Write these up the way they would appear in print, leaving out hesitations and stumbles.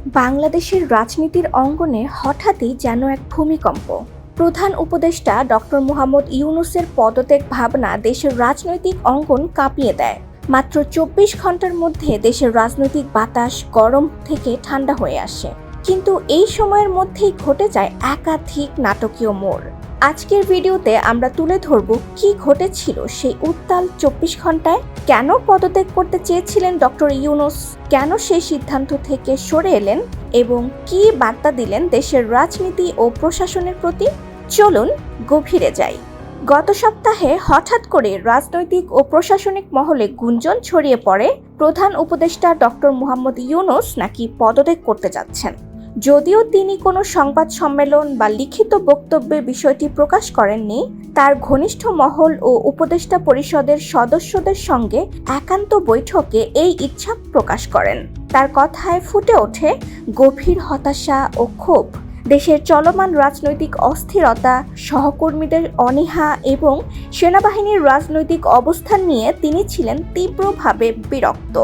বাংলাদেশের রাজনীতির অঙ্গনে হঠাৎই যেন এক ভূমিকম্প। প্রধান উপদেষ্টা ডক্টর মোহাম্মদ ইউনূসের পদত্যাগ ভাবনা দেশের রাজনৈতিক অঙ্গন কাঁপিয়ে দেয়। মাত্র ২৪ ঘন্টার মধ্যে দেশের রাজনৈতিক বাতাস গরম থেকে ঠান্ডা হয়ে আসে। কিন্তু এই সময়ের মধ্যেই ঘটে যায় একাধিক নাটকীয় মোড়। আজকের ভিডিওতে আমরা তুলে ধরব কি ঘটেছিল সেই উত্তাল ২৪ ঘন্টায়, কেন পদত্যাগ করতে চেয়েছিলেন ডক্টর ইউনূস, কেন সেই সিদ্ধান্ত থেকে সরে এলেন এবং কি বার্তা দিলেন দেশের রাজনীতি ও প্রশাসনের প্রতি। চলুন গভীরে যাই। গত সপ্তাহে হঠাৎ করে রাজনৈতিক ও প্রশাসনিক মহলে গুঞ্জন ছড়িয়ে পড়ে প্রধান উপদেষ্টা ডক্টর মোহাম্মদ ইউনূস নাকি পদত্যাগ করতে যাচ্ছেন। যদিও তিনি কোনো সংবাদ সম্মেলন বা লিখিত বক্তব্যে বিষয়টি প্রকাশ করেননি, তার ঘনিষ্ঠ মহল ও উপদেষ্টা পরিষদের সদস্যদের সঙ্গে একান্ত বৈঠকে এই ইচ্ছা প্রকাশ করেন। তার কথায় ফুটে ওঠে গভীর হতাশা ও ক্ষোভ। দেশের চলমান রাজনৈতিক অস্থিরতা, সহকর্মীদের অনীহা এবং সেনাবাহিনীর রাজনৈতিক অবস্থান নিয়ে তিনি ছিলেন তীব্রভাবে বিরক্ত।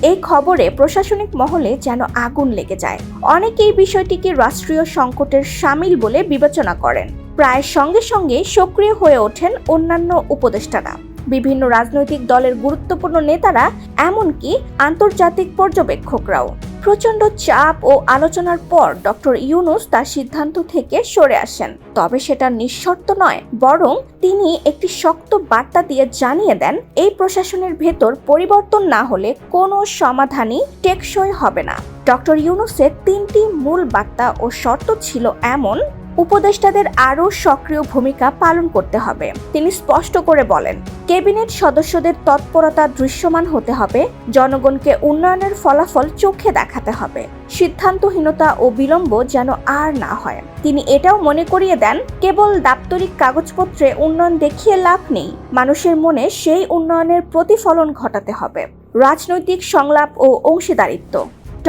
এই খবরে প্রশাসনিক মহলে যেন আগুন লেগে যায়। অনেকেই বিষয়টিকে রাষ্ট্রীয় সংকটের শামিল বলে বিবেচনা করেন। প্রায় সঙ্গে সঙ্গে সক্রিয় হয়ে ওঠেন অন্যান্য উপদেষ্টারা, বিভিন্ন রাজনৈতিক দলের গুরুত্বপূর্ণ নেতারা, এমনকি আন্তর্জাতিক পর্যবেক্ষকরাও। প্রচণ্ড চাপ ও আলোচনার পর ডক্টর ইউনূস তার সিদ্ধান্ত থেকে সরে আসেন। তবে সেটা নিঃশর্ত নয়, বরং তিনি একটি শক্ত বার্তা দিয়ে জানিয়ে দেন এই প্রশাসনের ভেতর পরিবর্তন না হলে কোনো সমাধানই টেকসই হবে না। ডক্টর ইউনূসের ৩টি মূল বার্তা ও শর্ত ছিল এমন: উপদেষ্টাদের আরও সক্রিয় ভূমিকা পালন করতে হবে। তিনি স্পষ্ট করে বলেন, ক্যাবিনেট সদস্যদের তৎপরতা দৃশ্যমান হতে হবে, জনগণকে উন্নয়নের ফলাফল চোখে দেখাতে হবে, সিদ্ধান্তহীনতা ও বিলম্ব যেন আর না হয়। তিনি এটাও মনে করিয়ে দেন, কেবল দাপ্তরিক কাগজপত্রে উন্নয়ন দেখিয়ে লাভ নেই, মানুষের মনে সেই উন্নয়নের প্রতিফলন ঘটাতে হবে। রাজনৈতিক সংলাপ ও অংশীদারিত্ব।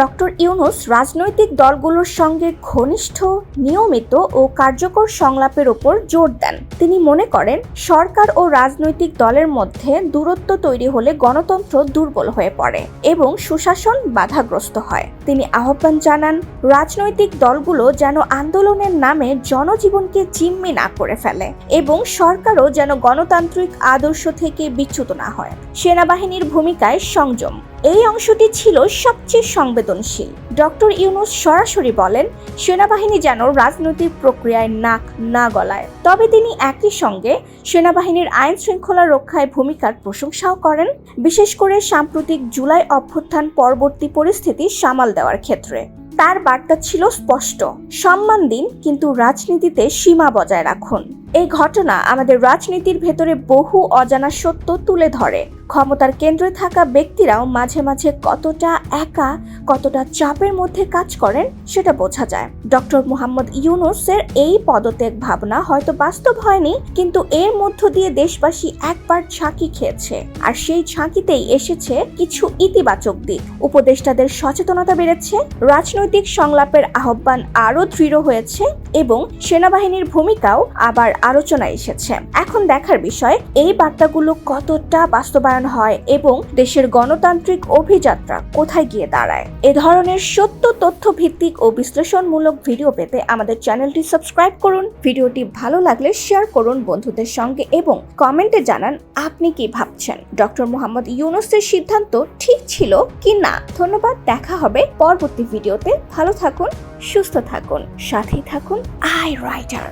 ডক্টর ইউনূস রাজনৈতিক দলগুলোর সঙ্গে ঘনিষ্ঠ, নিয়মিত ও কার্যকর সংলাপের ওপর জোর দেন। তিনি মনে করেন, সরকার ও রাজনৈতিক দলের মধ্যে দূরত্ব তৈরি হলে গণতন্ত্র দুর্বল হয়ে পড়ে এবং সুশাসন বাধাগ্রস্ত হয়। তিনি আহ্বান জানান, রাজনৈতিক দলগুলো যেন আন্দোলনের নামে জনজীবনকে জিম্মি না করে ফেলে এবং সরকারও যেন গণতান্ত্রিক আদর্শ থেকে বিচ্যুত না হয়। সেনাবাহিনীর ভূমিকায় সংযম। এই অংশটি ছিল সবচেয়ে সংবেদনশীল। ডক্টর ইউনূস সরাসরি বলেন, সেনাবাহিনী যেন রাজনৈতিক প্রক্রিয়ায় নাক না গলায়। তবে তিনি একই সঙ্গে সেনাবাহিনীর আইন শৃঙ্খলা রক্ষায় ভূমিকার প্রশংসাও করেন, বিশেষ করে সাম্প্রতিক জুলাই অভ্যুত্থান পরবর্তী পরিস্থিতি সামাল দেওয়ার ক্ষেত্রে। তার বার্তা ছিল স্পষ্ট, সম্মান দিন কিন্তু রাজনীতিতে সীমা বজায় রাখুন। এই ঘটনা আমাদের রাজনীতির ভেতরে বহু অজানা সত্য তুলে ধরে। ক্ষমতার কেন্দ্রে থাকা ব্যক্তিরাও মাঝে মাঝে কতটা একা, কতটা চাপের মধ্যে কাজ করেন সেটা বোঝা যায়। ডক্টর মোহাম্মদ ইউনূসের এই পদত্যাগ ভাবনা হয়তো বাস্তব হয়নি, কিন্তু এর মধ্য দিয়ে দেশবাসী একবার ঝাঁকি খেয়েছে, আর সেই ঝাঁকিতেই এসেছে কিছু ইতিবাচক দিক। উপদেষ্টাদের সচেতনতা বেড়েছে, রাজনৈতিক সংলাপের আহ্বান আরও দৃঢ় হয়েছে এবং সেনাবাহিনীর ভূমিকাও আবার আলোচনায় এসেছে। এখন দেখার বিষয় এই বার্তাগুলো কতটা বাস্তবায়ন হয় এবং দেশের গণতান্ত্রিক অভিযাত্রা কোথায় গিয়ে দাঁড়ায়। এ ধরনের সত্য তথ্য ভিত্তিক ও বিশ্লেষণমূলক ভিডিও পেতে আমাদের চ্যানেলটি সাবস্ক্রাইব করুন। ভিডিওটি ভালো লাগলে শেয়ার করুন বন্ধুদের সঙ্গে এবং কমেন্টে জানান আপনি কি ভাবছেন, ডক্টর মোহাম্মদ ইউনূসের সিদ্ধান্ত ঠিক ছিল কি না। ধন্যবাদ, দেখা হবে পরবর্তী ভিডিওতে। ভালো থাকুন, সুস্থ থাকুন, সাথেই থাকুন আই রাইটার।